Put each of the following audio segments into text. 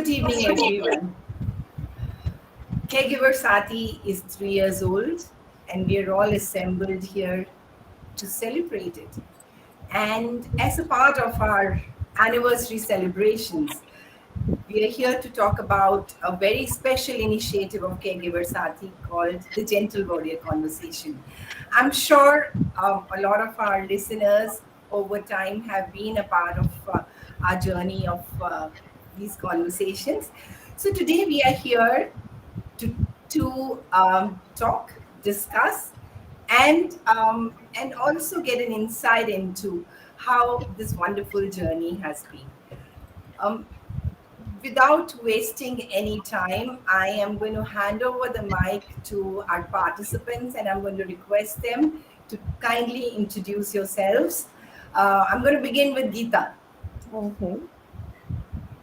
Good evening, everyone. Caregiver Saathi is 3 years old, and we are all assembled here to celebrate it. And as a part of our anniversary celebrations, we are here to talk about a very special initiative of Caregiver Saathi called the Gentle Warrior Conversation. I'm sure a lot of our listeners over time have been a part of our journey of these conversations. So today we are here to talk, discuss, and also get an insight into how this wonderful journey has been. Um, Without wasting any time, I am going to hand over the mic to our participants and I'm going to request them to kindly introduce yourselves. I'm going to begin with Geeta. Okay.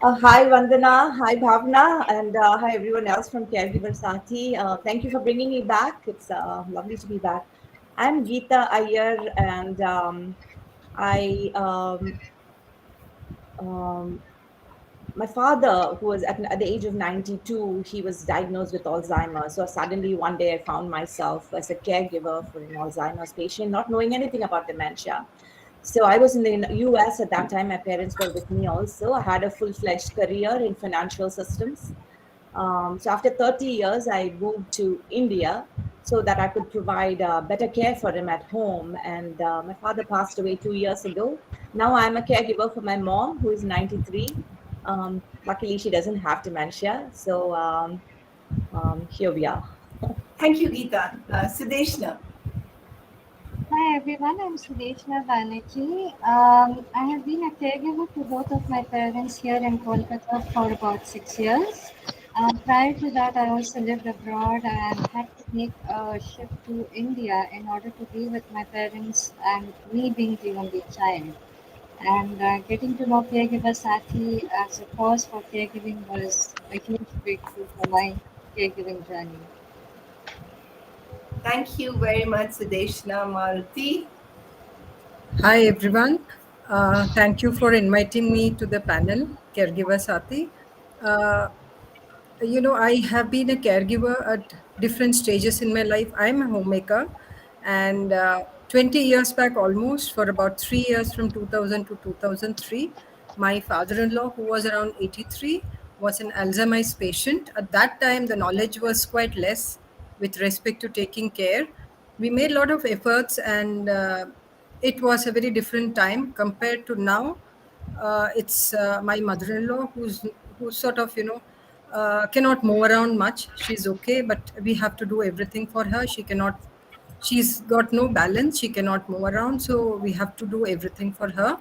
Hi, Vandana. Hi, Bhavna. And hi, everyone else from Caregiver Saathi. Thank you for bringing me back. It's lovely to be back. I'm Geeta Iyer, and I um, my father, who was at the age of 92, he was diagnosed with Alzheimer's. So suddenly one day I found myself as a caregiver for an Alzheimer's patient, not knowing anything about dementia. So I was in the US at that time. My parents were with me also. I had a full-fledged career in financial systems. So after 30 years, I moved to India so that I could provide better care for him at home. And my father passed away 2 years ago. Now I'm a caregiver for my mom, who is 93. Luckily, she doesn't have dementia. So here we are. Thank you, Geeta. Sudeshna. Hi everyone, I'm Sudeshna Banerjee. I have been a caregiver to both of my parents here in Kolkata for about 6 years. Prior to that, I also lived abroad and had to make a shift to India in order to be with my parents and me being the only child. And getting to know Caregiver Saathi as a cause for caregiving was a huge breakthrough for my caregiving journey. Thank you very much, Sudeshna. Malti. Hi everyone. Thank you for inviting me to the panel, Caregiver Saathi. Uh, I have been a caregiver at different stages in my life. I'm a homemaker, and 20 years back, almost for about 3 years from 2000 to 2003, my father in law, who was around 83, was an Alzheimer's patient. At that time, the knowledge was quite less with respect to taking care. We made a lot of efforts, and it was a very different time compared to now. It's my mother-in-law who's sort of cannot move around much. She's okay, but we have to do everything for her. She's got no balance. She cannot move around, so we have to do everything for her.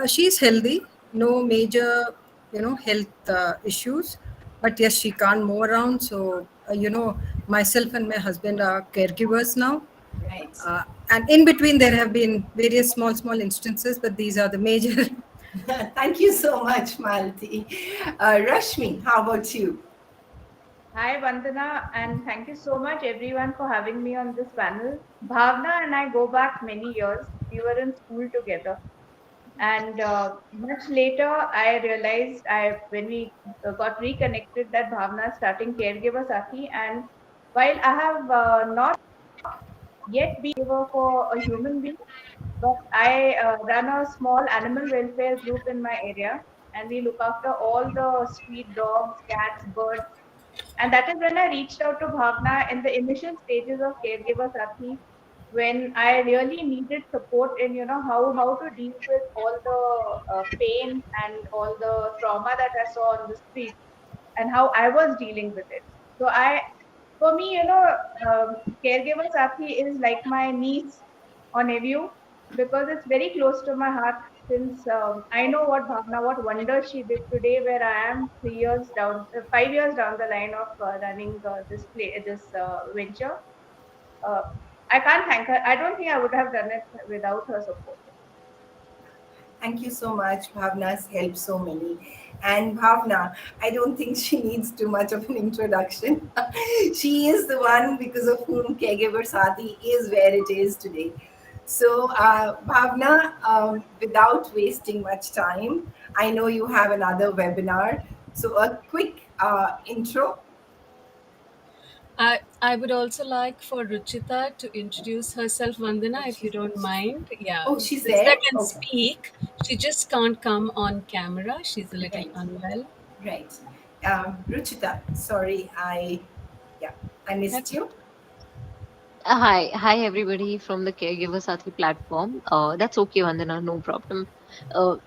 She's healthy, no major, health issues, but yes, she can't move around. So, myself and my husband are caregivers now. Right. And in between, there have been various small instances, but these are the major. Thank you so much, Malti. Rashmi, how about you? Hi, Vandana, and thank you so much, everyone, for having me on this panel. Bhavna and I go back many years. We were in school together. And much later, I realized when we got reconnected that Bhavna is starting Caregiver Saathi. And while I have not yet been a caregiver for a human being, but I run a small animal welfare group in my area, and we look after all the street dogs, cats, birds. And that is when I reached out to Bhavna in the initial stages of Caregiver Saathi, when I really needed support in how to deal with all the pain and all the trauma that I saw on the street and how I was dealing with it. So for me, Caregiver Saathi is like my niece or nephew because it's very close to my heart since I know what wonder she did today, where I am 3 years down, 5 years down the line of running this venture. Uh, I can't thank her. I don't think I would have done it without her support. Thank you so much. Bhavna's helped so many. And Bhavna, I don't think she needs too much of an introduction. She is the one because of whom Caregiver Saathi is where it is today. So, Bhavna, without wasting much time, I know you have another webinar So a quick intro. I would also like for Ruchita to introduce herself, Oh, Vandana, if you don't mind. Yeah, oh, she's Ruchita there. can Okay, speak. She just can't come on camera. She's a little right, unwell. right. Ruchita, sorry, yeah, I missed That's you. Hi everybody from the Caregiver Saathi platform. That's okay, Vandana, no problem. Uh,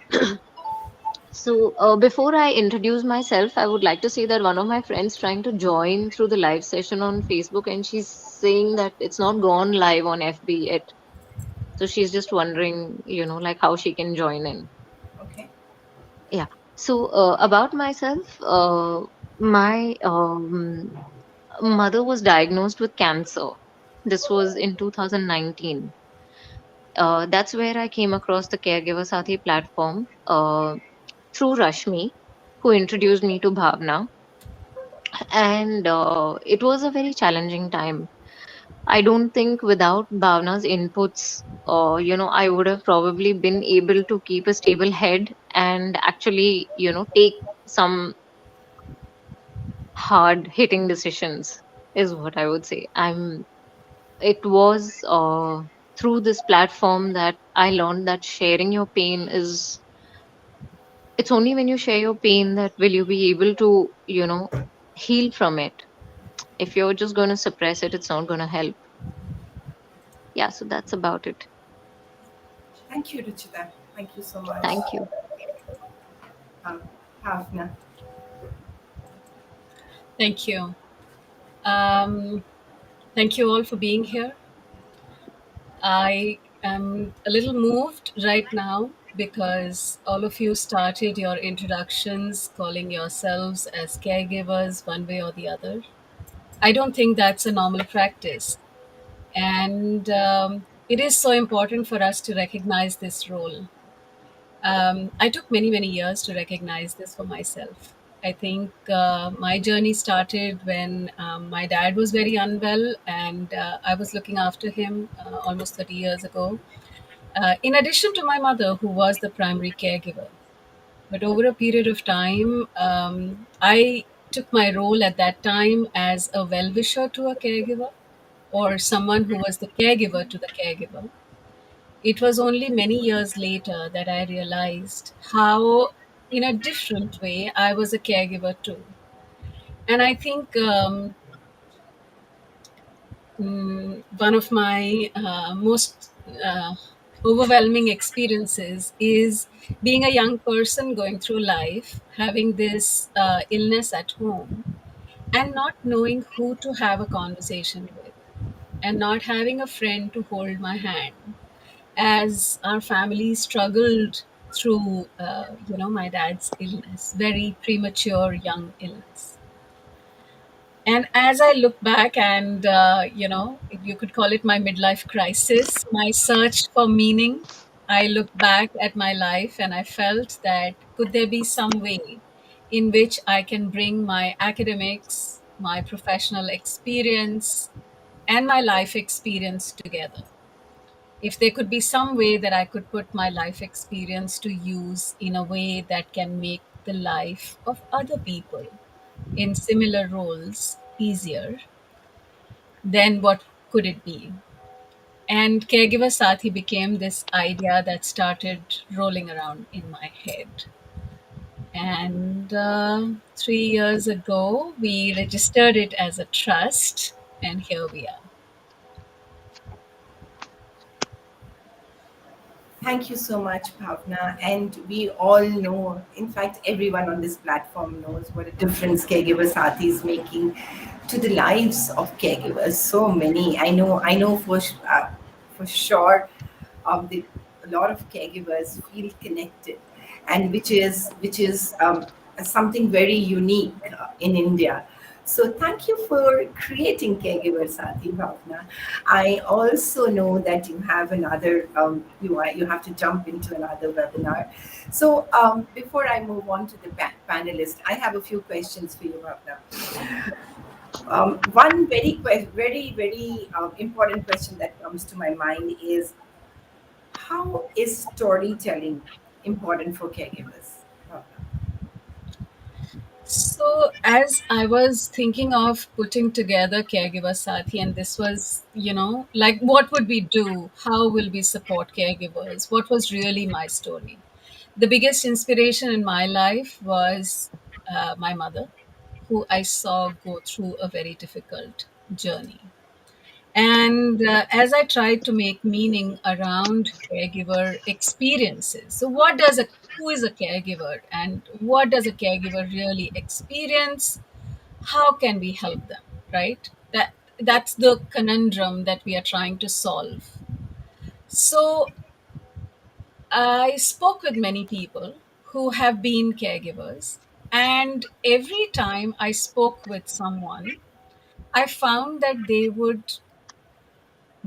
before I introduce myself, I would like to say that one of my friends trying to join through the live session on Facebook, and she's saying that it's not gone live on FB yet. So she's just wondering, like how she can join in. Okay. Yeah. About myself, my mother was diagnosed with cancer. This was in 2019. That's where I came across the Caregiver Saathi platform through Rashmi, who introduced me to Bhavna. And it was a very challenging time. I don't think without Bhavna's inputs, I would have probably been able to keep a stable head and actually, take some hard hitting decisions, is what I would say. It was through this platform that I learned that sharing your pain is it's only when you share your pain that will you be able to, heal from it. If you're just going to suppress it, it's not going to help. Yeah, so that's about it. Thank you, Ruchita. Thank you so much. Thank you. Um, Bhavna. Thank you. Um, Thank you all for being here. I am a little moved right now because all of you started your introductions calling yourselves as caregivers one way or the other. I don't think that's a normal practice. And it is so important for us to recognize this role. I took many, many years to recognize this for myself. I think my journey started when my dad was very unwell and I was looking after him almost 30 years ago, in addition to my mother, who was the primary caregiver. But over a period of time, I took my role at that time as a well wisher to a caregiver or someone who was the caregiver to the caregiver. It was only many years later that I realized how, in a different way, I was a caregiver too. And I think one of my most overwhelming experiences is being a young person going through life, having this illness at home, and not knowing who to have a conversation with, and not having a friend to hold my hand as our family struggled through, my dad's illness, very premature young illness. And as I look back and, you could call it my midlife crisis, my search for meaning, I look back at my life and I felt that could there be some way in which I can bring my academics, my professional experience, and my life experience together? If there could be some way that I could put my life experience to use in a way that can make the life of other people in similar roles easier, then what could it be? And Caregiver Saathi became this idea that started rolling around in my head. And 3 years ago, we registered it as a trust, and here we are. Thank you so much, Bhavna. And we all know, in fact, everyone on this platform knows what a difference Caregiver Saathi is making to the lives of caregivers. So many. I know for sure, the a lot of caregivers feel connected, and which is something very unique in India. So thank you for creating Caregiver Saathi, Bhavna. I also know that you have another, you have to jump into another webinar. So before I move on to the panelist, I have a few questions for you, Bhavna. One very important question that comes to my mind is, how is storytelling important for caregivers? Bhavna? So, as I was thinking of putting together Caregiver Saathi, and this was, like what would we do? How will we support caregivers? What was really my story? The biggest inspiration in my life was my mother, who I saw go through a very difficult journey. And as I tried to make meaning around caregiver experiences, so who is a caregiver and what does a caregiver really experience? How can we help them? Right? That's the conundrum that we are trying to solve. So I spoke with many people who have been caregivers, and every time I spoke with someone, I found that they would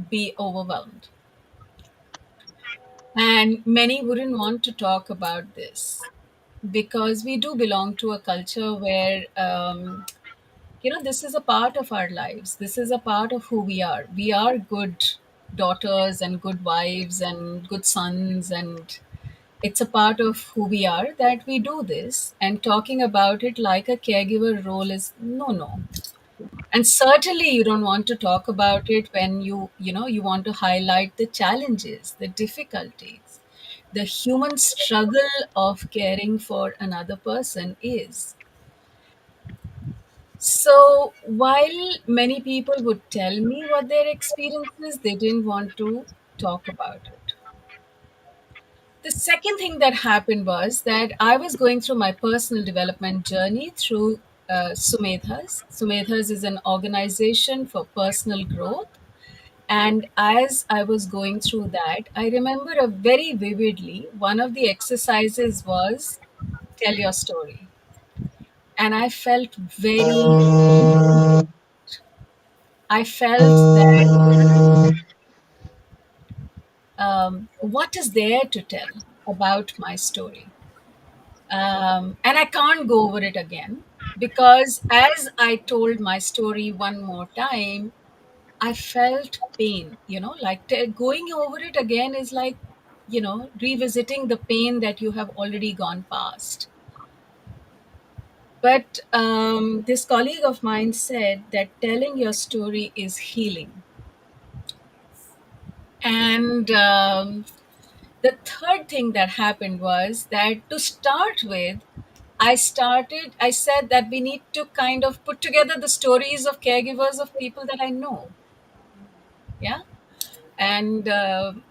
be overwhelmed. And many wouldn't want to talk about this because we do belong to a culture where, this is a part of our lives. This is a part of who we are. We are good daughters and good wives and good sons, and it's a part of who we are that we do this. And talking about it like a caregiver role is no, no. And certainly you don't want to talk about it when you want to highlight the challenges, the difficulties, the human struggle of caring for another person is. So while many people would tell me what their experiences, they didn't want to talk about it. The second thing that happened was that I was going through my personal development journey through Sumedhas. Sumedhas is an organization for personal growth. And as I was going through that, I remember very vividly one of the exercises was tell your story. And I felt I felt that what is there to tell about my story? And I can't go over it again because as I told my story one more time, I felt pain, like going over it again is like, revisiting the pain that you have already gone past. But this colleague of mine said that telling your story is healing. And the third thing that happened was that to start with, I said that we need to kind of put together the stories of caregivers of people that I know. Yeah. And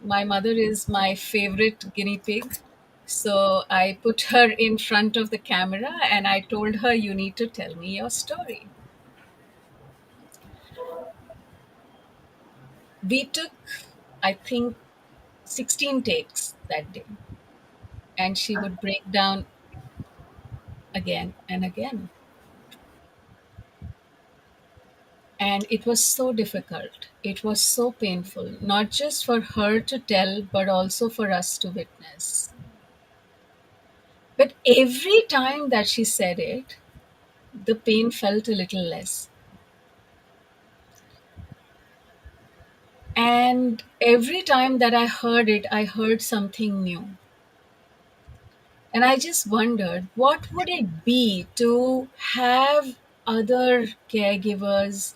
my mother is my favorite guinea pig. So I put her in front of the camera and I told her, you need to tell me your story. We took, I think, 16 takes that day. And she would break down again and again. And it was so difficult. It was so painful, not just for her to tell, but also for us to witness. But every time that she said it, the pain felt a little less. And every time that I heard it, I heard something new. And I just wondered what would it be to have other caregivers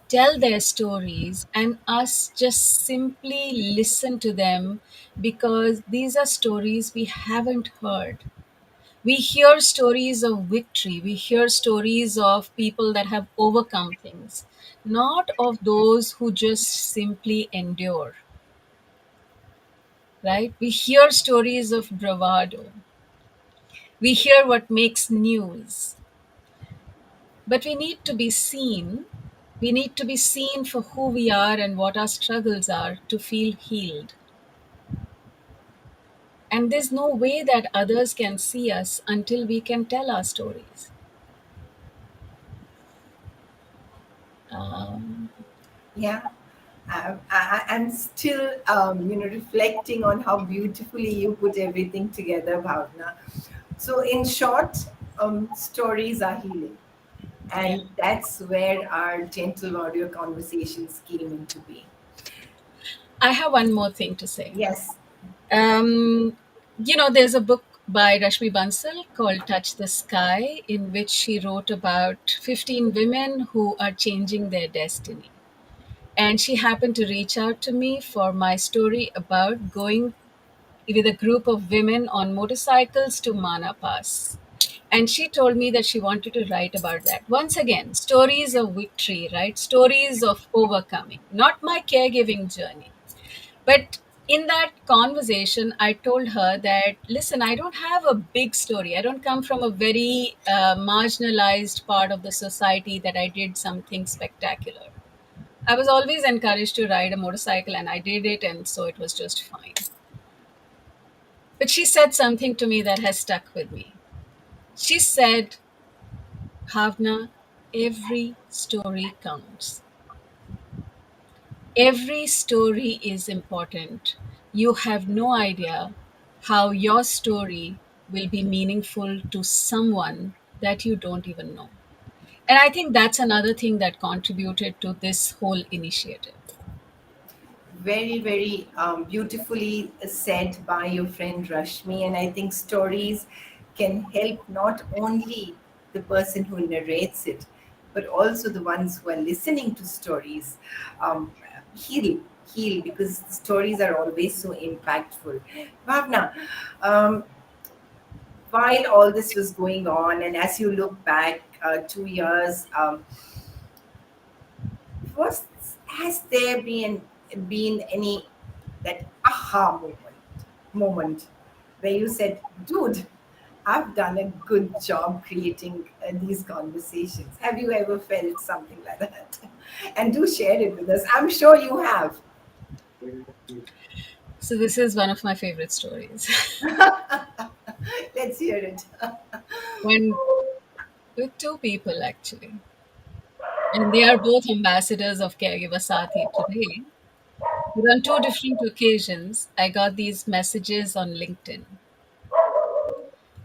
tell their stories and us just simply listen to them because these are stories we haven't heard. We hear stories of victory, we hear stories of people that have overcome things, not of those who just simply endure, right? We hear stories of bravado. We hear what makes news. But we need to be seen. We need to be seen for who we are and what our struggles are to feel healed. And there's no way that others can see us until we can tell our stories. Um, Yeah. I'm still, reflecting on how beautifully you put everything together, Bhavna. So, in short, stories are healing. yeah. And that's where our gentle audio conversations came into being. I have one more thing to say. Yes. Um, there's a book by Rashmi Bansal called Touch the Sky, in which she wrote about 15 women who are changing their destiny. And she happened to reach out to me for my story about going with a group of women on motorcycles to Mana Pass. And she told me that she wanted to write about that. Once again, stories of victory, right? Stories of overcoming, not my caregiving journey. But in that conversation, I told her that, listen, I don't have a big story. I don't come from a very marginalized part of the society that I did something spectacular. I was always encouraged to ride a motorcycle and I did it, and so it was just fine. But she said something to me that has stuck with me. She said, Bhavna, every story counts. Every story is important. You have no idea how your story will be meaningful to someone that you don't even know. And I think that's another thing that contributed to this whole initiative. Very, very beautifully said by your friend Rashmi. And I think stories can help not only the person who narrates it, but also the ones who are listening to stories um, heal, heal, because stories are always so impactful. Bhavna, um, while all this was going on, and as you look back 2 years, was has there been any that aha moment where you said, dude, I've done a good job creating these conversations? Have you ever felt something like that? And do share it with us. I'm sure you have. So, this is one of my favorite stories. Let's hear it. when with two people actually, and they are both ambassadors of Caregiver Saathi today. But on two different occasions, I got these messages on LinkedIn.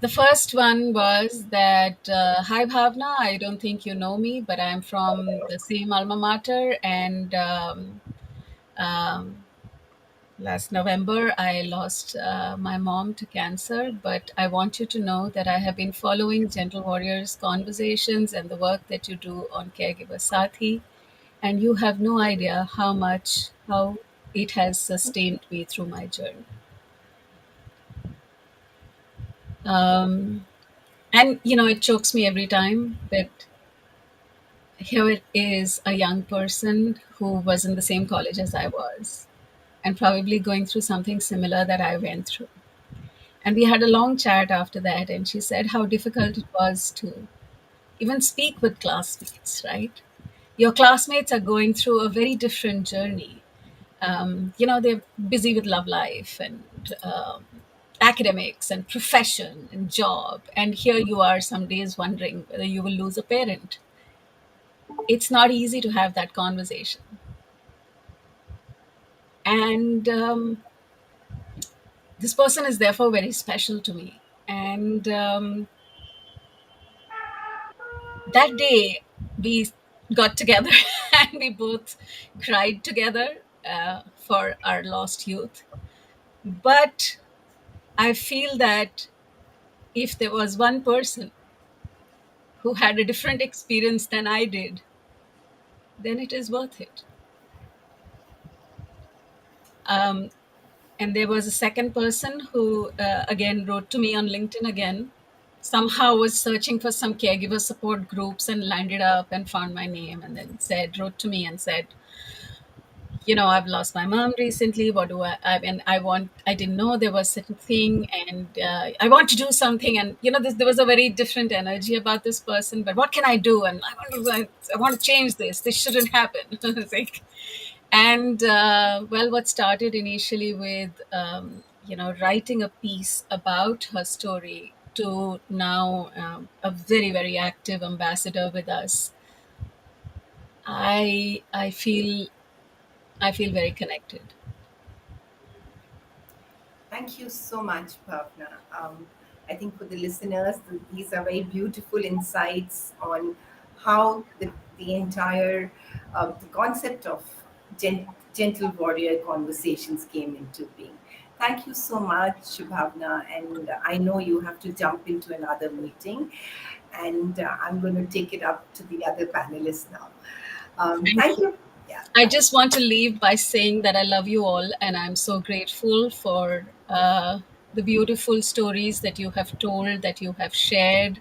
The first one was that, hi Bhavna, I don't think you know me, but I'm from the same alma mater. And um, last November, I lost my mom to cancer. But I want you to know that I have been following Gentle Warriors conversations and the work that you do on Caregiver Saathi. And you have no idea how it has sustained me through my journey. Um, and it chokes me every time, but here it is, a young person who was in the same college as I was, and probably going through something similar that I went through. And we had a long chat after that, and she said how difficult it was to even speak with classmates, right? Your classmates are going through a very different journey. They're busy with love life and academics and profession and job. And here you are some days wondering whether you will lose a parent. It's not easy to have that conversation. And this person is therefore very special to me. And that day we got together and we both cried together for our lost youth. But I feel that if there was one person who had a different experience than I did, then it is worth it. Um, and there was a second person who, again, wrote to me on LinkedIn again. Somehow was searching for some caregiver support groups and landed up and found my name and then wrote to me and said, I've lost my mom recently. What do and I didn't know there was such a thing, and I want to do something. And there was a very different energy about this person. But what can I do? And I want to change this. This shouldn't happen. It's like, and well, what started initially with writing a piece about her story to now a very very active ambassador with us. I feel very connected. Thank you so much, Bhavna. I think for the listeners, these are very beautiful insights on how the entire the concept of gentle warrior conversations came into being. Thank you so much, Bhavna. And I know you have to jump into another meeting, and I'm going to take it up to the other panelists now. Thank Thank you. you. Yeah, I just want to leave by saying that I love you all, and I'm so grateful for the beautiful stories that you have told, that you have shared.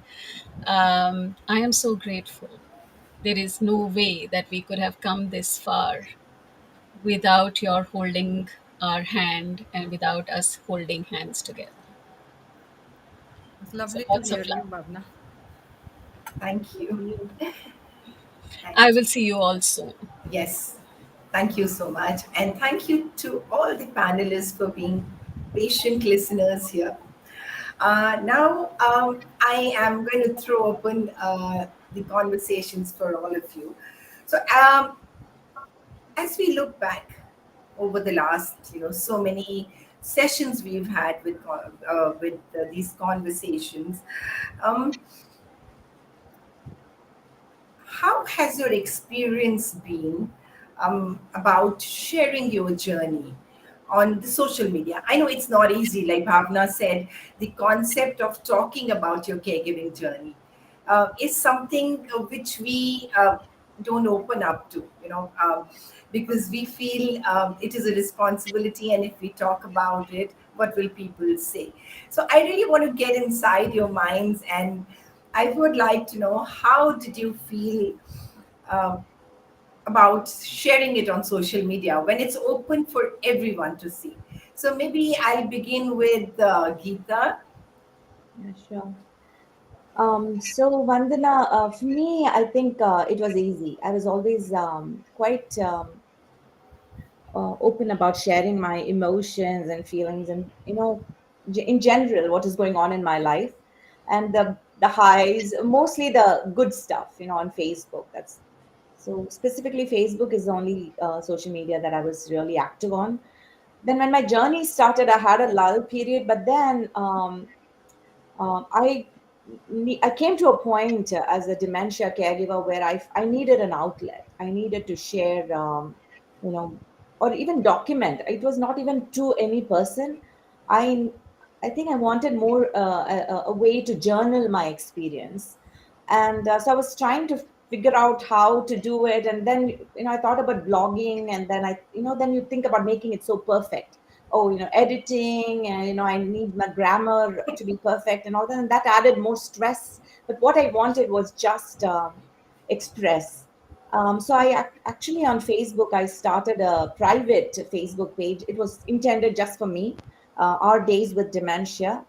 I am so grateful. There is no way that we could have come this far without your holding our hand and without us holding hands together. It's So lovely to lots hear of you, love. Bhavna. thank you. I And will see you all soon. yes, thank you so much. And thank you to all the panelists for being patient listeners here. Now, I am going to throw open the conversations for all of you. So, as we look back over the last, so many sessions we've had with these conversations, um, how has your experience been about sharing your journey on the social media? I know it's not easy, like Bhavna said, the concept of talking about your caregiving journey is something which we don't open up to, because we feel it is a responsibility, and if we talk about it, what will people say? So I really want to get inside your minds, and I would like to know, how did you feel um, about sharing it on social media when it's open for everyone to see? So maybe I'll begin with Geeta. Yeah, sure. So Vandana, for me, I think it was easy. I was always quite open about sharing my emotions and feelings, and in general, what is going on in my life, and the highs, mostly the good stuff, on Facebook. That's so specifically Facebook is the only social media that I was really active on. Then when my journey started, I had a lull period, but then I came to a point as a dementia caregiver where I needed an outlet. I needed to share, you know, or even document. It was not even to any person. I I think I wanted more a way to journal my experience, and so I was trying to figure out how to do it. And then I thought about blogging, and then then you think about making it so perfect. Oh, editing, and I need my grammar to be perfect and all that, and that added more stress. But what I wanted was just express. So actually on Facebook I started a private Facebook page. It was intended just for me, our days with dementia.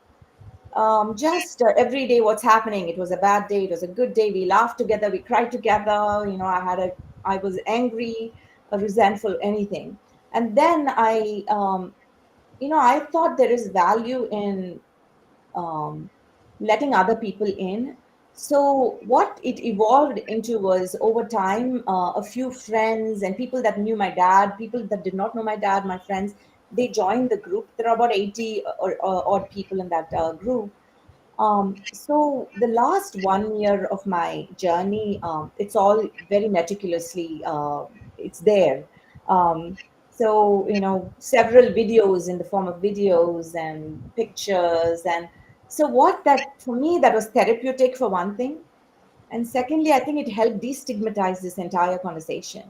Just every day what's happening. It was a bad day, it was a good day, we laughed together, we cried together. I was angry, resentful, anything. And then I thought there is value in um, letting other people in. So what it evolved into was, over time, a few friends and people that knew my dad, people that did not know my dad, my friends, they joined the group. There are about 80 or odd people in that group. So the last 1 year of my journey, it's all very meticulously, it's there. Um, so, several videos in the form of videos and pictures. And so what that, for me, that was therapeutic for one thing. And secondly, I think it helped destigmatize this entire conversation,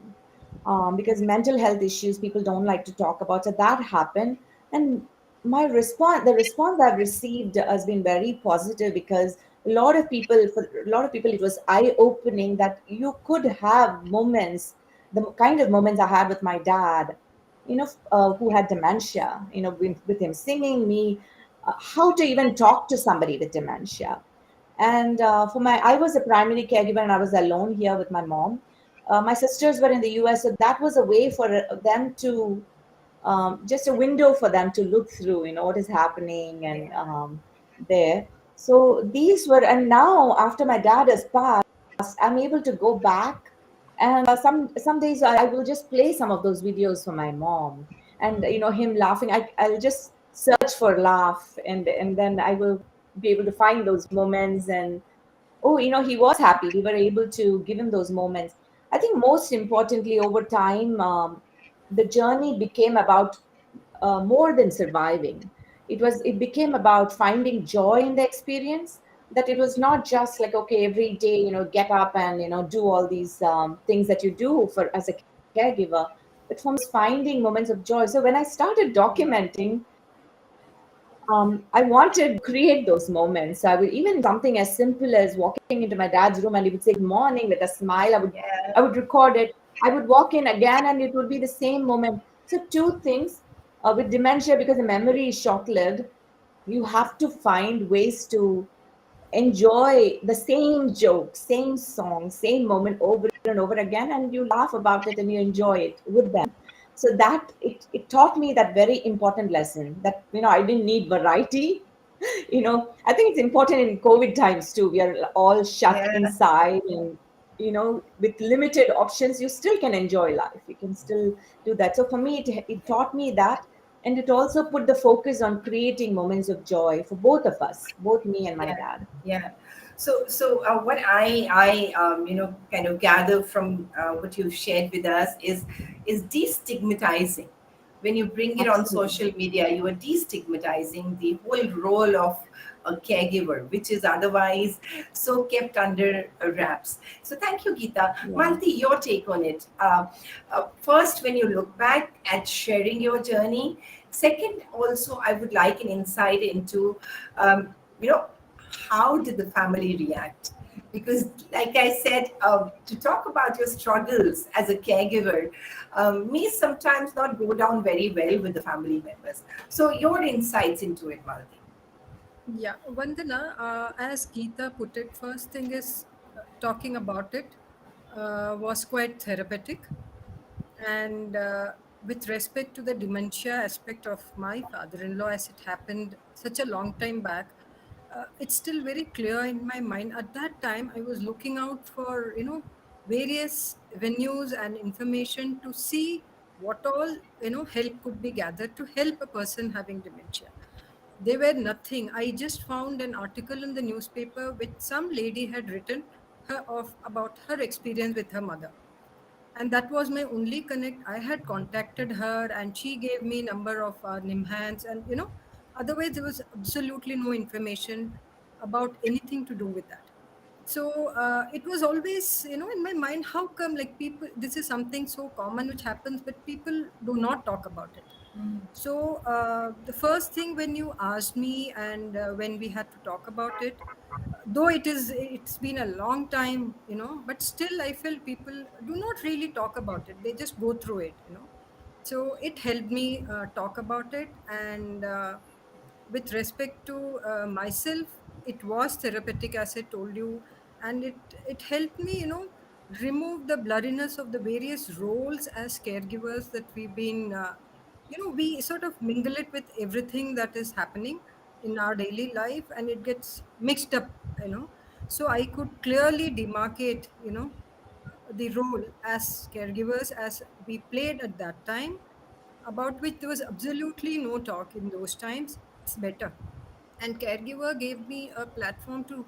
because mental health issues people don't like to talk about. So that happened. And the response I've received has been very positive, because for a lot of people, it was eye opening that you could have moments, the kind of moments I had with my dad, who had dementia, with him singing me, how to even talk to somebody with dementia. And I was a primary caregiver, and I was alone here with my mom. My sisters were in the US, so that was a way for them to, just a window for them to look through, what is happening, and Yeah. there. So these were, and now after my dad has passed, I'm able to go back, and some days I will just play some of those videos for my mom, and him laughing. I'll just search for laugh, and then I will be able to find those moments. And oh, he was happy. We were able to give him those moments. I think most importantly, over time, the journey became about more than surviving. It became about finding joy in the experience. That it was not just like, okay, every day, get up and do all these things that you do for as a caregiver. But for me, it was finding moments of joy. So when I started documenting, I wanted to create those moments. So I would, even something as simple as walking into my dad's room and he would say good morning with a smile. I would record it. I would walk in again and it would be the same moment. So two things with dementia, because the memory is short-lived, you have to find ways to enjoy the same joke, same song, same moment over and over again, and you laugh about it and you enjoy it with them. So that it taught me that very important lesson, that I didn't need variety. I think it's important in COVID times too. We are all shut Yeah. inside, and with limited options, you still can enjoy life. You can still do that. So for me, it taught me that, and it also put the focus on creating moments of joy for both of us, both me and my Yeah, dad. yeah. So what I kind of gather from what you've shared with us is destigmatizing. When you bring it on Absolutely. social media, you are destigmatizing the whole role of a caregiver, which is otherwise so kept under wraps. So thank you, Geeta. Yeah. Malti, your take on it. First, when you look back at sharing your journey. Second, also, I would like an insight into, you know, how did the family react? Because, like I said, to talk about your struggles as a caregiver may sometimes not go down very well with the family members. So, your insights into it, Malti. Yeah, Vandana, as Geeta put it, first thing is talking about it was quite therapeutic. And with respect to the dementia aspect of my father in law, as it happened such a long time back, it's still very clear in my mind. At that time, I was looking out for, various venues and information to see what all, help could be gathered to help a person having dementia. They were nothing. I just found an article in the newspaper which some lady had written her of about her experience with her mother, and that was my only connect. I had contacted her and she gave me number of nimhans, and otherwise there was absolutely no information about anything to do with that. So it was always in my mind, how come, like, people, this is something so common which happens but people do not talk about it. So the first thing when you asked me, and when we had to talk about it, though it's been a long time, but still I feel people do not really talk about it. They just go through it. So it helped me talk about it. And with respect to myself, it was therapeutic, as I told you. And it helped me, remove the blurriness of the various roles as caregivers that we've been we sort of mingle it with everything that is happening in our daily life, and it gets mixed up. So I could clearly demarcate the role as caregivers as we played at that time, about which there was absolutely no talk in those times. It's better. And caregiver gave me a platform to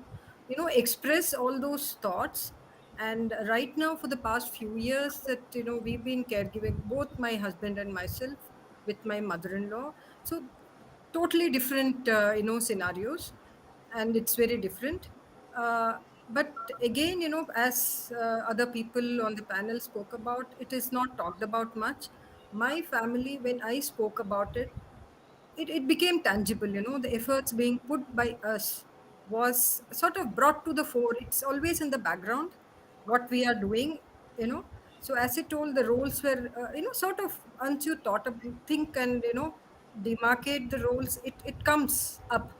express all those thoughts. And right now, for the past few years, that we've been caregiving, both my husband and myself, with my mother-in-law. So totally different scenarios, and it's very different. But again, as other people on the panel spoke about, it is not talked about much. My family, when I spoke about it, it became tangible. The efforts being put by us was sort of brought to the fore. It's always in the background what we are doing. So as I told, the roles were sort of, once you think and demarcate the roles, it comes up.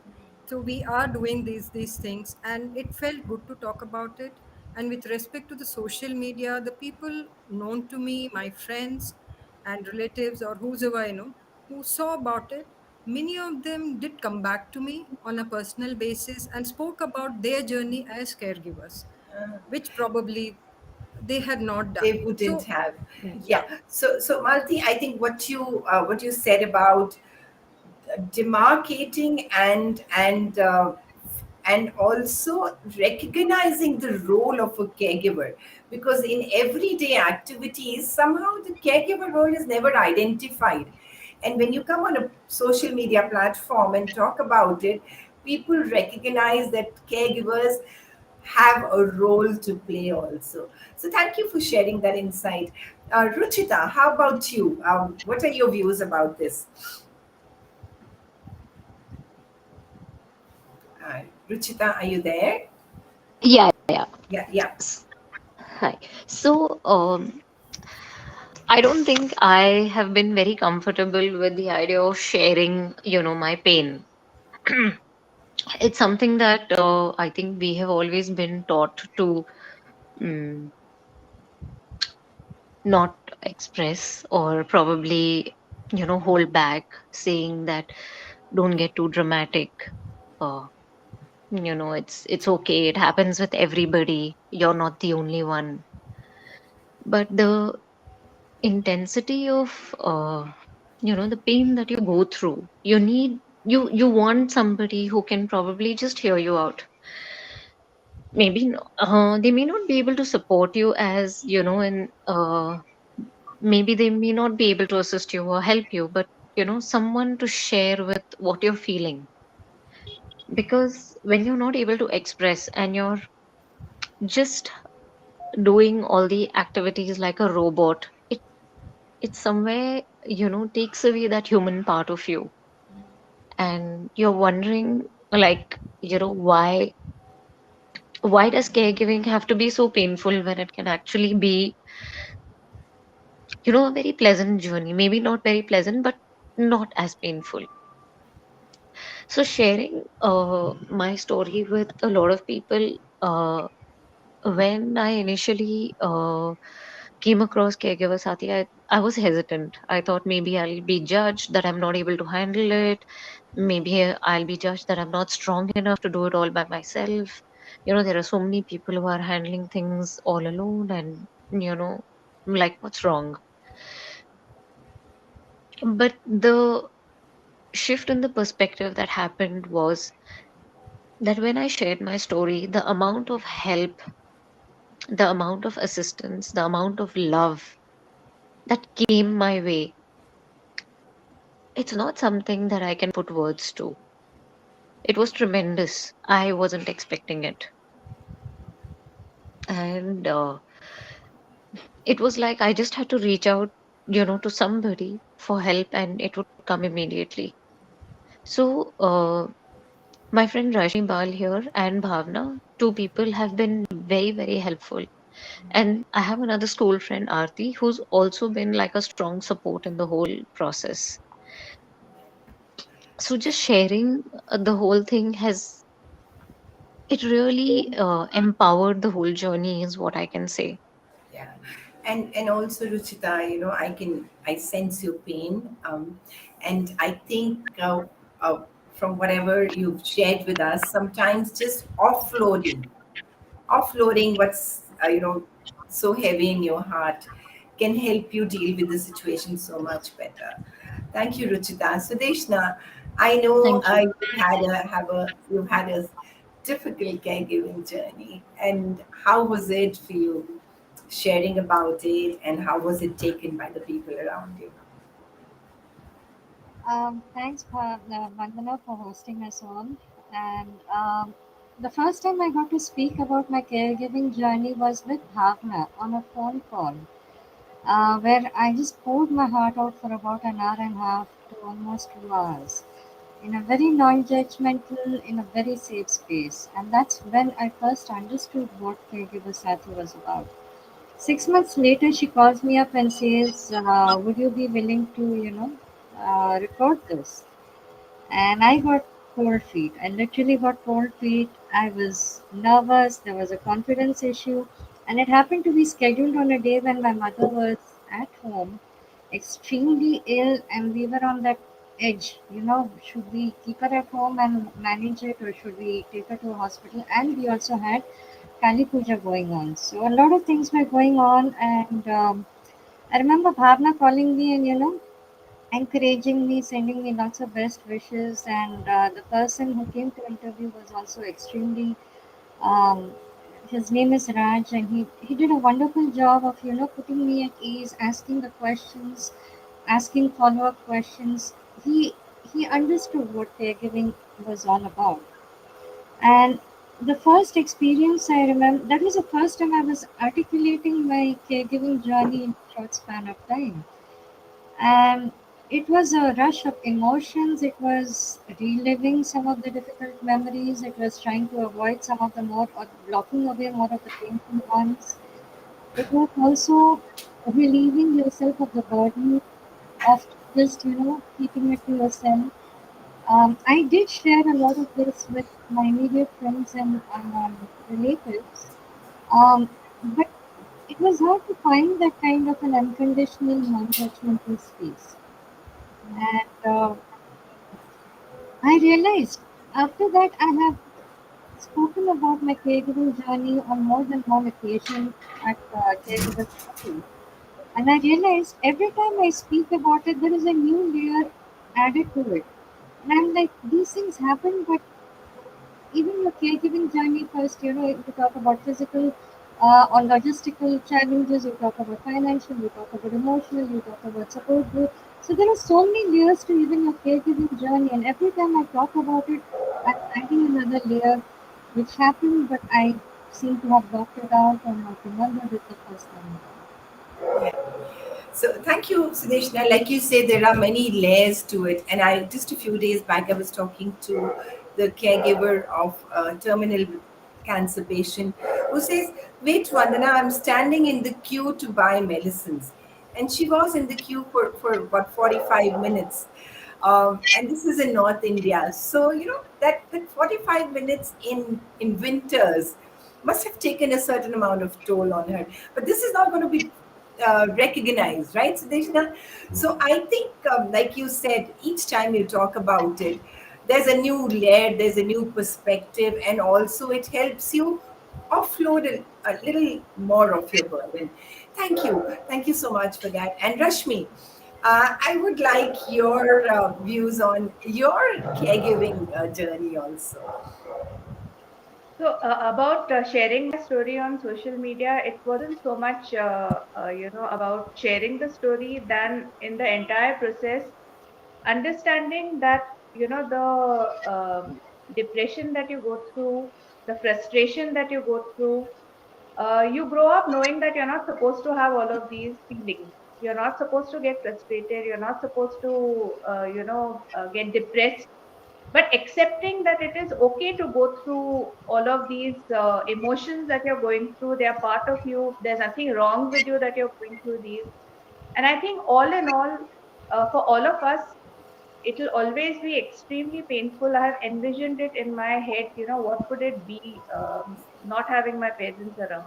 So we are doing these things, and it felt good to talk about it. And with respect to the social media, the people known to me, my friends and relatives, or whosoever who saw about it, many of them did come back to me on a personal basis and spoke about their journey as caregivers, which probably they had not They done. wouldn't So have. Yeah. Yeah. So Malti, I think what you said about demarcating and also recognizing the role of a caregiver, because in everyday activities somehow the caregiver role is never identified. And when you come on a social media platform and talk about it, people recognize that caregivers have a role to play also. So thank you for sharing that insight. Ruchita, how about you? What are your views about this? Ruchita, are you there? Yeah, yeah. Yeah, yeah. S- Hi. So, I don't think I have been very comfortable with the idea of sharing, my pain. It's something that I think we have always been taught to mm, not express, or probably, hold back, saying that don't get too dramatic. Uh, it's okay. It happens with everybody. You're not the only one. But the intensity of the pain that you go through, you want somebody who can probably just hear you out. Maybe they may not be able to support you, as and maybe they may not be able to assist you or help you, but someone to share with what you're feeling. Because when you're not able to express and you're just doing all the activities like a robot, it somewhere takes away that human part of you. And you're wondering, like, why does caregiving have to be so painful when it can actually be a very pleasant journey? Maybe not very pleasant, but not as painful. So sharing my story with a lot of people, uh, when I initially came across Caregiver Saathi, I was hesitant. I thought maybe I'll be judged that I'm not able to handle it. Maybe I'll be judged that I'm not strong enough to do it all by myself. There are so many people who are handling things all alone, and, like, what's wrong? But the shift in the perspective that happened was that when I shared my story, the amount of help, the amount of assistance, the amount of love that came my way, it's not something that I can put words to. It was tremendous. I wasn't expecting it. And it was like I just had to reach out, to somebody for help, and it would come immediately. So, my friend Rashmi Bal here and Bhavna, two people have been very, very helpful. And I have another school friend, Aarti, who's also been like a strong support in the whole process. So just sharing the whole thing has, it really empowered the whole journey, is what I can say. Yeah, and also Ruchita, I sense your pain, and I think from whatever you've shared with us, sometimes just offloading what's so heavy in your heart can help you deal with the situation so much better. Thank you, Ruchita. Sudeshna, I know Thank you. you've had a difficult caregiving journey, and how was it for you sharing about it, and how was it taken by the people around you? Thanks, Vandana, for hosting us on. And the first time I got to speak about my caregiving journey was with Bhavna on a phone call, where I just poured my heart out for about an hour and a half to almost 2 hours in a very non judgmental, in a very safe space. And that's when I first understood what Caregiver Saathi was about. 6 months later, she calls me up and says, would you be willing to, record this? And I got cold feet. I literally got cold feet. I was nervous. There was a confidence issue. And it happened to be scheduled on a day when my mother was at home, extremely ill, and we were on that edge. Should we keep her at home and manage it, or should we take her to a hospital? And we also had Kali Puja going on. So a lot of things were going on. And I remember Bhavna calling me and, encouraging me, sending me lots of best wishes. And the person who came to interview was also extremely, um, his name is Raj, and he did a wonderful job of, putting me at ease, asking the questions, asking follow-up questions. He understood what caregiving was all about. And the first experience I remember, that was the first time I was articulating my caregiving journey in a short span of time. And it was a rush of emotions. It was reliving some of the difficult memories. It was trying to avoid some of the more, or blocking away more of the painful ones. It was also relieving yourself of the burden of just, keeping it to yourself. I did share a lot of this with my immediate friends and relatives, um, but it was hard to find that kind of an unconditional, non-judgmental space. And I realized after that I have spoken about my caregiving journey on more than one occasion at Caregiver Saathi. And I realized every time I speak about it, there is a new layer added to it. And I'm like, these things happen, but even your caregiving journey first, you talk about physical or logistical challenges, you talk about financial, you talk about emotional, you talk about support group. So there are so many layers to even your caregiving journey, and every time I talk about it, I'm adding another layer, which happened, but I seem to have blocked it out or not remembered it the first time. Yeah. So thank you, Sudeshna. Like you say, there are many layers to it. And I just a few days back, I was talking to the caregiver of a terminal cancer patient who says, "Wait, Vandana, I'm standing in the queue to buy medicines," and she was in the queue for about 45 minutes. And this is in North India. So, that 45 minutes in winters must have taken a certain amount of toll on her. But this is not going to be recognized, right, Sudeshna? So I think, like you said, each time you talk about it, there's a new layer, there's a new perspective, and also it helps you offload a little more of your burden. Thank you. Thank you so much for that. And Rashmi, I would like your views on your caregiving journey also. So about sharing my story on social media, it wasn't so much, about sharing the story than in the entire process, understanding that, the depression that you go through, the frustration that you go through, you grow up knowing that you're not supposed to have all of these feelings. You're not supposed to get frustrated. You're not supposed to, get depressed, but accepting that it is okay to go through all of these emotions that you're going through. They are part of you. There's nothing wrong with you that you're going through these. And I think all in all, for all of us, it will always be extremely painful. I have envisioned it in my head, what would it be, not having my parents around.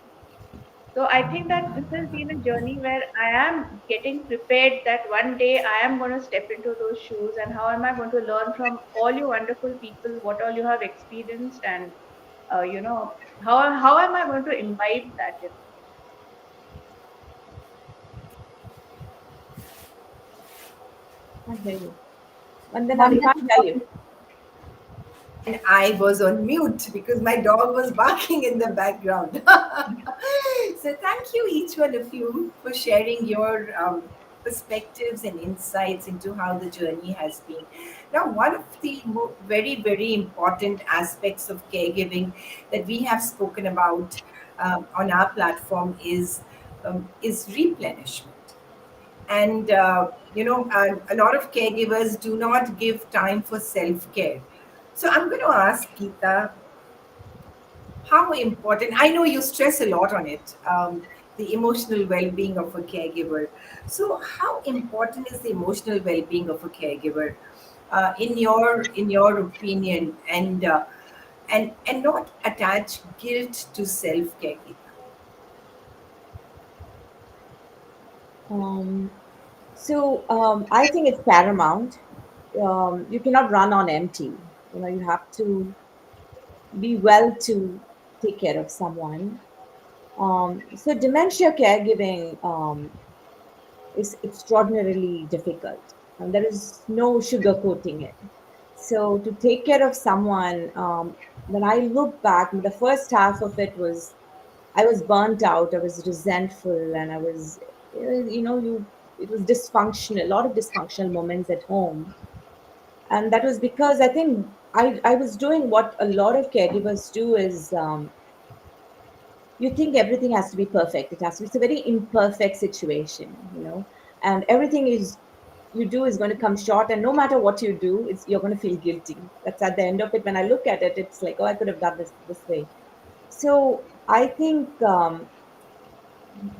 So I think that this has been a journey where I am getting prepared that one day I am going to step into those shoes, and how am I going to learn from all you wonderful people, what all you have experienced, and uh, you know how am I going to imbibe that? Can't hear you. Vandana, we can't hear you. And I was on mute because my dog was barking in the background. So, thank you, each one of you, for sharing your perspectives and insights into how the journey has been. Now, one of the very, very important aspects of caregiving that we have spoken about on our platform is replenishment. And a lot of caregivers do not give time for self-care. So I'm going to ask Geeta, how important, I know you stress a lot on it, the emotional well-being of a caregiver. So how important is the emotional well-being of a caregiver, in your opinion, and not attach guilt to self-care, Geeta? Um, I think it's paramount. You cannot run on empty. You have to be well to take care of someone. So dementia caregiving is extraordinarily difficult, and there is no sugarcoating it. So to take care of someone, when I look back, the first half of it was I was burnt out, I was resentful, and I was, you it was dysfunctional, a lot of dysfunctional moments at home. And that was because I think I was doing what a lot of caregivers do is, you think everything has to be perfect. It has to be, it's a very imperfect situation, and everything is you do is going to come short. And no matter what you do, you're going to feel guilty. That's at the end of it. When I look at it, it's like, oh, I could have done this way. So I think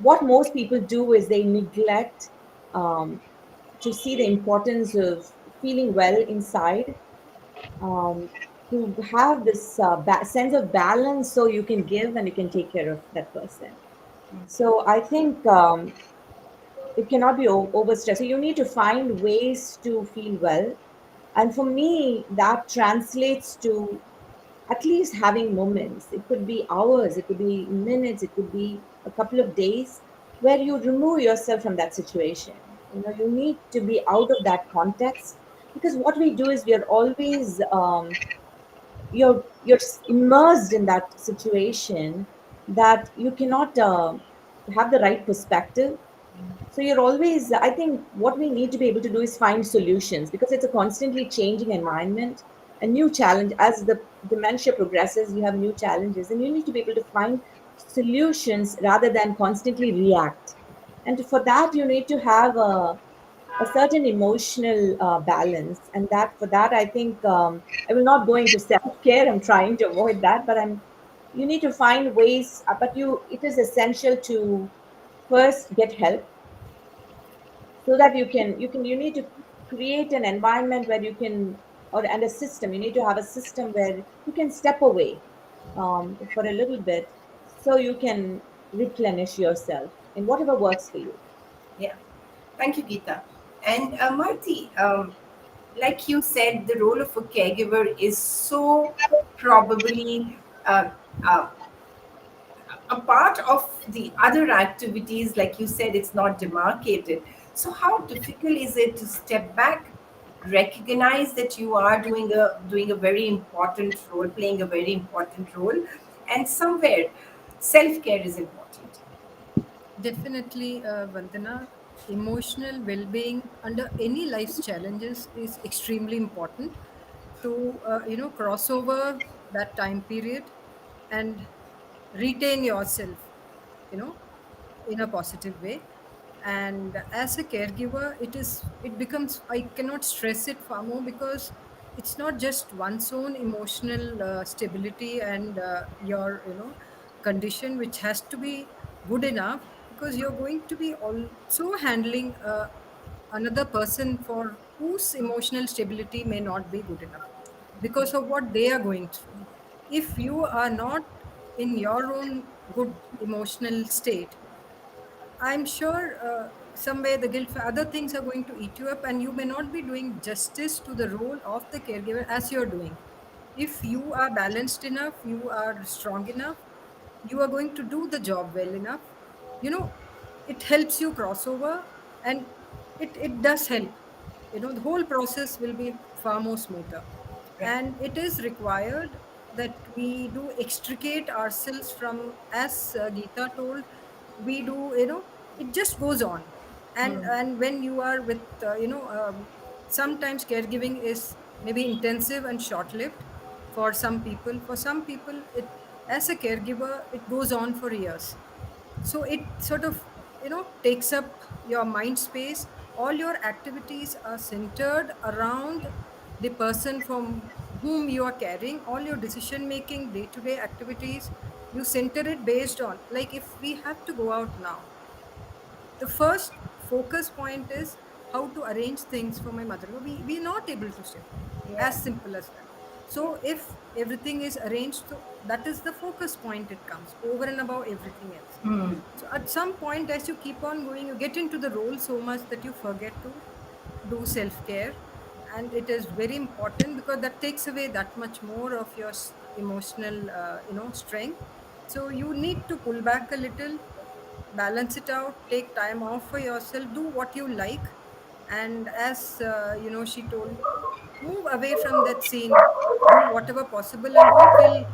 what most people do is they neglect um, to see the importance of feeling well inside, um, to have this sense of balance so you can give and you can take care of that person. So I think it cannot be overstressed. So you need to find ways to feel well. And for me, that translates to at least having moments. It could be hours, it could be minutes, it could be a couple of days where you remove yourself from that situation. You need to be out of that context, because what we do is we are always you're immersed in that situation, that you cannot have the right perspective. So you're always, I think what we need to be able to do is find solutions, because it's a constantly changing environment, a new challenge. As the dementia progresses, you have new challenges, and you need to be able to find solutions rather than constantly react. And for that, you need to have a certain emotional balance. And that for that, I think I will not go into self-care. I'm trying to avoid that, but you need to find ways, but it is essential to first get help, so that you need to create an environment where you can, and a system. You need to have a system where you can step away for a little bit, so you can replenish yourself in whatever works for you. Yeah. Thank you, Geeta. And Marti, like you said, the role of a caregiver is so probably uh, uh, a part of the other activities. Like you said, it's not demarcated. So how difficult is it to step back, recognize that you are doing a very important role, playing a very important role, and somewhere self-care is important. Definitely, Vandana, emotional well-being under any life's challenges is extremely important to cross over that time period and retain yourself, you know, in a positive way. And as a caregiver, it becomes, I cannot stress it far more, because it's not just one's own emotional stability and your condition which has to be good enough, because you're going to be also handling another person for whose emotional stability may not be good enough because of what they are going through. If you are not in your own good emotional state, I'm sure somewhere the guilt for other things are going to eat you up, and you may not be doing justice to the role of the caregiver as you're doing. If you are balanced enough, you are strong enough, you are going to do the job well enough. You know, it helps you cross over, and it does help. The whole process will be far more smoother. Right. And it is required that we do extricate ourselves from, as Geeta told, we do, it just goes on. And when you are with sometimes caregiving is maybe intensive and short lived. For some people it, as a caregiver, it goes on for years. So it sort of takes up your mind space. All your activities are centered around the person from whom you are caring. All your decision making, day to day activities, you center it based on, like, if we have to go out now, the first focus point is how to arrange things for my mother. We're not able to step out. Yeah. As simple as that. So if everything is arranged, so that is the focus point, it comes over and above everything else. So at some point, as you keep on going, you get into the role so much that you forget to do self-care. And it is very important, because that takes away that much more of your emotional strength. So you need to pull back a little, balance it out, take time off for yourself, do what you like. And as she told, move away from that scene, do whatever possible, and don't feel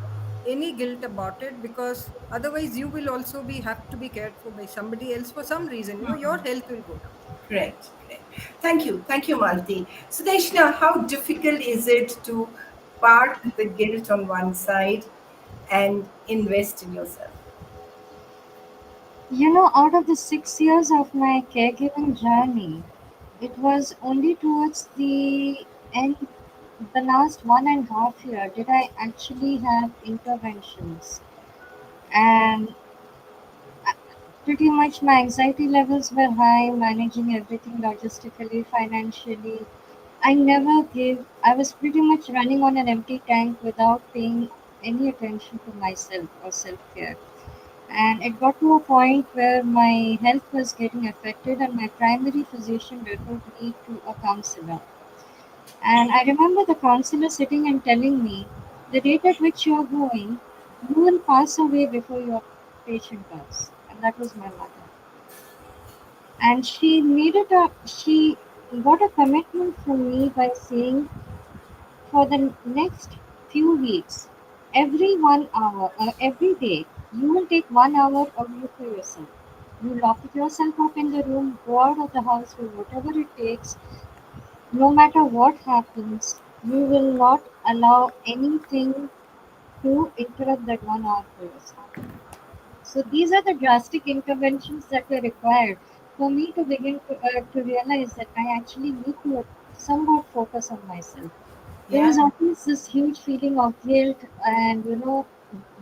any guilt about it, because otherwise you will also be have to be cared for by somebody else for some reason. Your health will go down. Correct. Correct. Thank you, Malti. Sudeshna, how difficult is it to park the guilt on one side and invest in yourself? Out of the 6 years of my caregiving journey, it was only towards the end, the last 1.5 year, did I actually have interventions. And pretty much my anxiety levels were high, managing everything logistically, financially. I was pretty much running on an empty tank without paying any attention to myself or self care. And it got to a point where my health was getting affected, and my primary physician referred me to a counselor. And I remember the counselor sitting and telling me, the rate at which you are going, you will pass away before your patient does. And that was my mother. And she got a commitment from me by saying, for the next few weeks, every 1 hour, every day, you will take 1 hour of you for yourself. You lock yourself up in the room, go out of the house, do whatever it takes. No matter what happens, you will not allow anything to interrupt that 1 hour for yourself. So these are the drastic interventions that were required for me to begin to realize that I actually need to somewhat focus on myself. There is Yeah. always this huge feeling of guilt and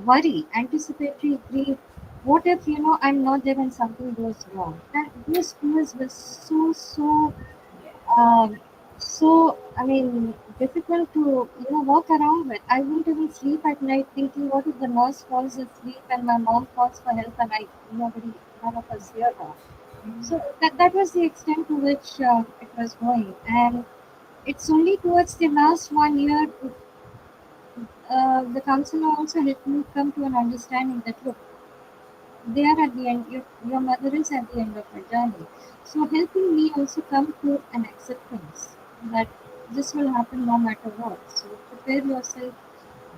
worry, anticipatory grief. What if I'm not there and something goes wrong? That those fears were so Yeah. um, I mean, difficult to walk around with. I wouldn't even sleep at night thinking, what if the nurse falls asleep and my mom calls for help and none of us hear her. So that was the extent to which it was going. And it's only towards the last 1 year, the counselor also helped me come to an understanding that look, they are at the end. Your mother is at the end of her journey. So helping me also come to an acceptance that this will happen no matter what. So prepare yourself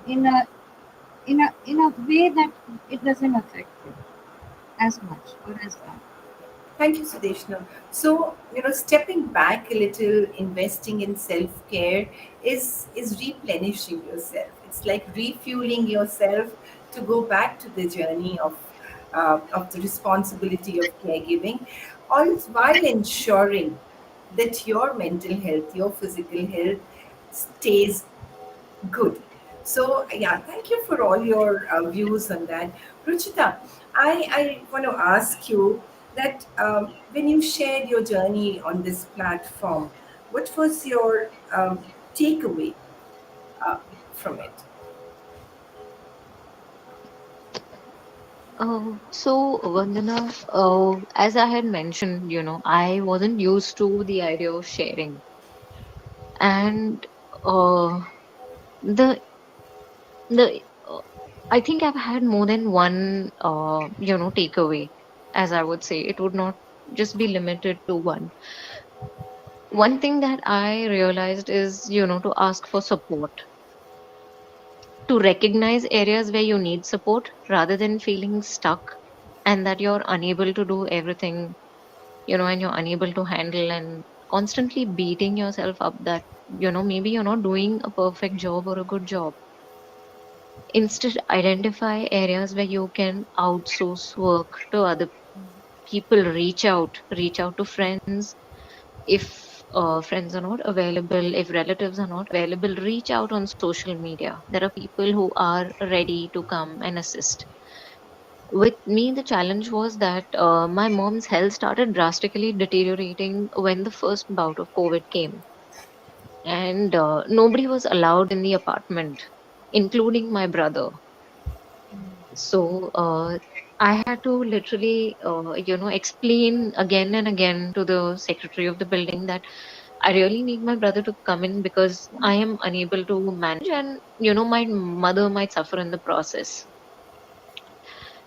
in a way that it doesn't affect you as much or as bad. Thank you, Sudeshna. So, stepping back a little, investing in self-care is replenishing yourself. It's like refueling yourself to go back to the journey of the responsibility of caregiving, all while ensuring that your mental health, your physical health stays good. So, yeah, thank you for all your views on that. Ruchita, I want to ask you that when you shared your journey on this platform, what was your takeaway uh, from it? So, Vandana, as I had mentioned, I wasn't used to the idea of sharing. And uh, the the I think I've had more than one takeaway, as I would say. It would not just be limited to one. One thing that I realized is, to ask for support, to recognize areas where you need support rather than feeling stuck and that you're unable to do everything, and you're unable to handle, and constantly beating yourself up that, maybe you're not doing a perfect job or a good job. Instead, identify areas where you can outsource work to other people. Reach out to friends. If friends are not available, if relatives are not available, reach out on social media. There are people who are ready to come and assist. With me, the challenge was that my mom's health started drastically deteriorating when the first bout of COVID came, and nobody was allowed in the apartment, including my brother. So I had to literally, explain again and again to the secretary of the building that I really need my brother to come in because I am unable to manage, and my mother might suffer in the process.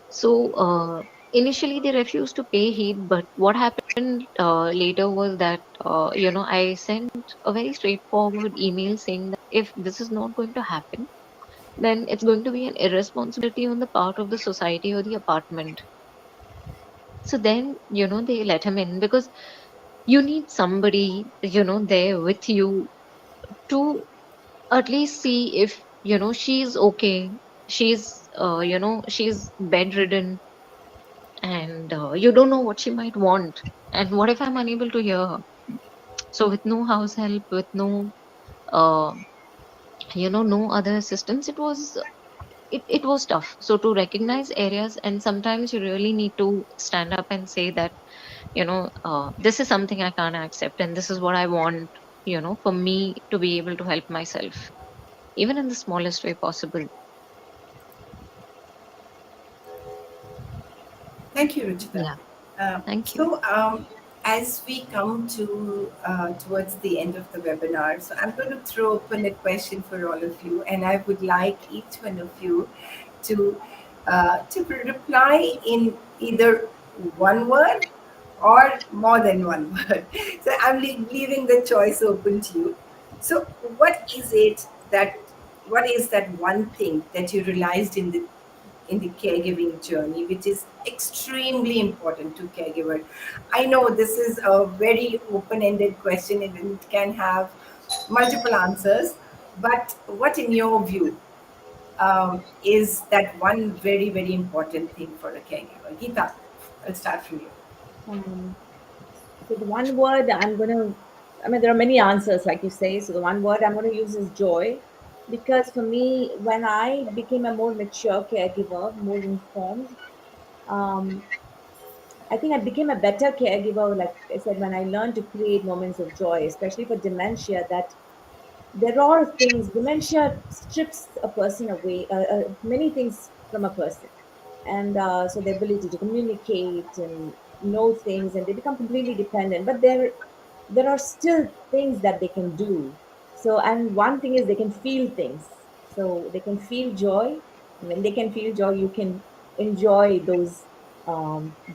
So initially they refused to pay heed, but what happened later was that I sent a very straightforward email saying that if this is not going to happen, then it's going to be an irresponsibility on the part of the society or the apartment. So then, they let him in because You need somebody, there with you to at least see if, she's okay. She's bedridden, and you don't know what she might want. And what if I'm unable to hear her? So with no house help, with uh, no other assistance, it was tough. So to recognize areas, and sometimes you really need to stand up and say that, this is something I can't accept, and this is what I want, for me to be able to help myself, even in the smallest way possible. Thank you, Ruchita. Yeah. Thank you. So, as we come to towards the end of the webinar, so I'm going to throw open a question for all of you, and I would like each one of you to reply in either one word or more than one word. So I'm leaving the choice open to you. So, what is it that what is that one thing that you realized in the caregiving journey, which is extremely important to caregiver? I know this is a very open-ended question and it can have multiple answers, but what, in your view, is that one very, very important thing for a caregiver? Geeta, I'll start from you. Um, so the one word I mean, there are many answers, like you say. So the one word I'm going to use is joy. Because for me, when I became a more mature caregiver, more informed, um, I think I became a better caregiver, like I said, when I learned to create moments of joy, especially for dementia, that there are things, dementia strips a person away, many things from a person. And so the ability to communicate and know things, and they become completely dependent. But there are still things that they can do. So, and one thing is they can feel things. So they can feel joy. And when they can feel joy, you can enjoy those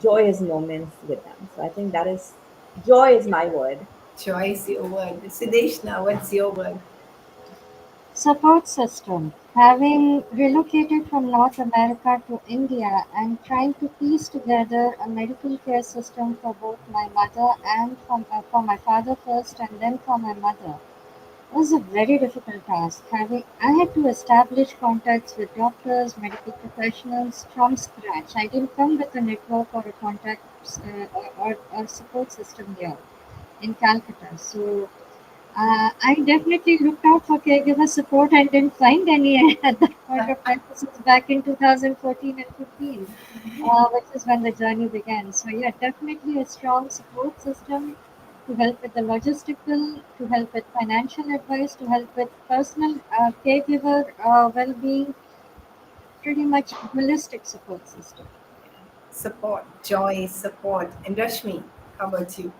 joyous moments with them. So I think that is, joy is my word. Joy is your word. Sideshna, what's your word? Support system. Having relocated from North America to India and trying to piece together a medical care system for both my mother and for my father first and then for my mother was a very difficult task. I had to establish contacts with doctors, medical professionals from scratch. I didn't come with a network or a or support system here in Calcutta. So I definitely looked out for caregiver support and didn't find any at that point of time. This was back in 2014 and 15, which is when the journey began. So, yeah, definitely a strong support system to help with the logistical, to help with financial advice, to help with personal caregiver well being, pretty much holistic support system. Support, joy, support. And Rashmi, how about you?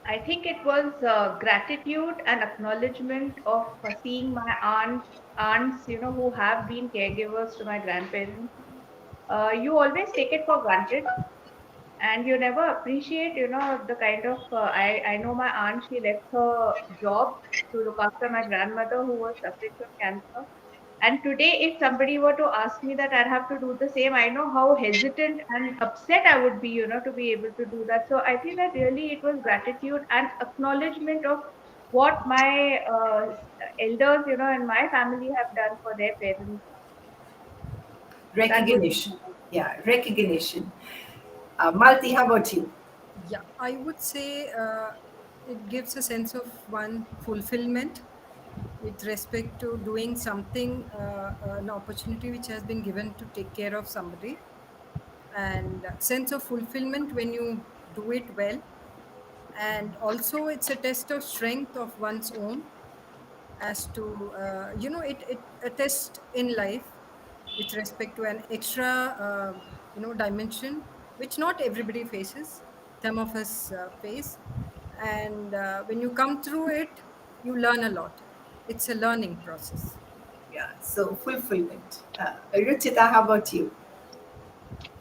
I think it was gratitude and acknowledgement of seeing my aunts, who have been caregivers to my grandparents. You always take it for granted, and you never appreciate, the kind of. I know my aunt. She left her job to look after my grandmother who was suffering from cancer. And today, if somebody were to ask me that I'd have to do the same, I know how hesitant and upset I would be, to be able to do that. So I think that really it was gratitude and acknowledgement of what my elders, in my family have done for their parents. That would be Recognition. Yeah, recognition. Malti, how about you? Yeah, I would say it gives a sense of one fulfillment with respect to doing something, an opportunity which has been given to take care of somebody, and sense of fulfillment when you do it well. And also, it's a test of strength of one's own, as to it a test in life with respect to an extra dimension which not everybody faces, some of us face. And when you come through it, you learn a lot. It's a learning process. Yeah, so fulfillment. Ruchita, how about you?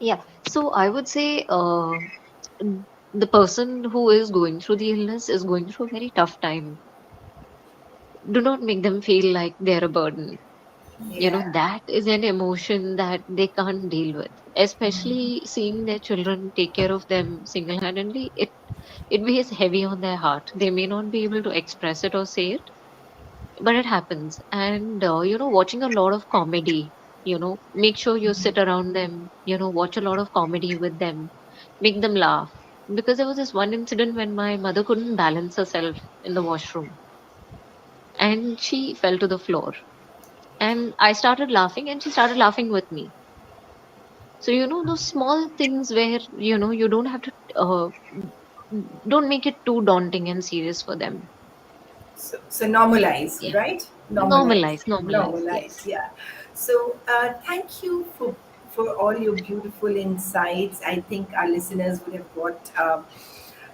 Yeah. So I would say the person who is going through the illness is going through a very tough time. Do not make them feel like they're a burden. Yeah. That is an emotion that they can't deal with, especially seeing their children take care of them single-handedly. It weighs heavy on their heart. They may not be able to express it or say it, but it happens. And watching a lot of comedy, make sure you sit around them, watch a lot of comedy with them, make them laugh. Because there was this one incident when my mother couldn't balance herself in the washroom and she fell to the floor. And I started laughing and she started laughing with me. So, those small things where, you don't have to, don't make it too daunting and serious for them. So normalize, Yeah. right? Normalize, Normalize, normalize. yes. Yeah. So thank you for all your beautiful insights. I think our listeners would have got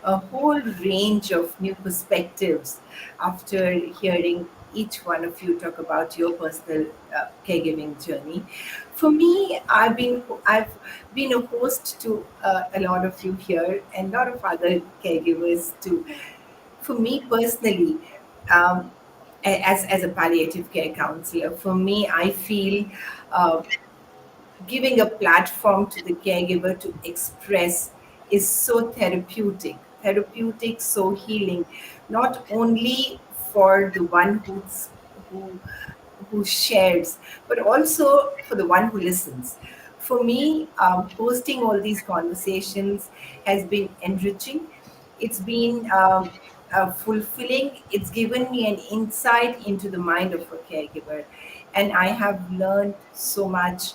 a whole range of new perspectives after hearing each one of you talk about your personal caregiving journey. For me, I've been a host to a lot of you here and a lot of other caregivers too. For me personally, um, as a palliative care counselor, for me, I feel uh, giving a platform to the caregiver to express is so therapeutic, so healing, not only for the one who who shares, but also for the one who listens. For me, hosting all these conversations has been enriching. It's been fulfilling. It's given me an insight into the mind of a caregiver. And I have learned so much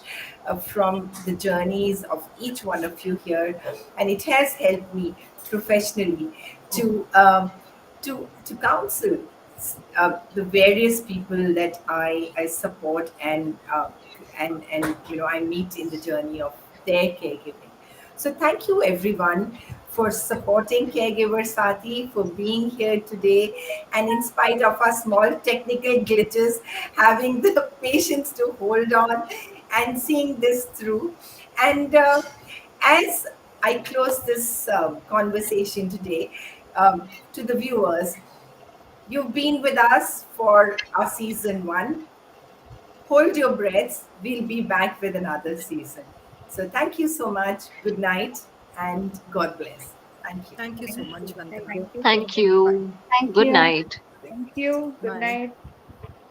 from the journeys of each one of you here. And it has helped me professionally to, to counsel the various people that I support and I meet in the journey of their caregiving. So thank you everyone for supporting Caregiver Saathi, for being here today, and in spite of our small technical glitches, having the patience to hold on and seeing this through. And as I close this conversation today, to the viewers, you've been with us for our season one. Hold your breaths. We'll be back with another season. So thank you so much. Good night and God bless. Thank you. Thank you so Thank much, you. Vandana. Thank you so Thank very much. you. Thank Good you. night. Thank you. Good Bye. night.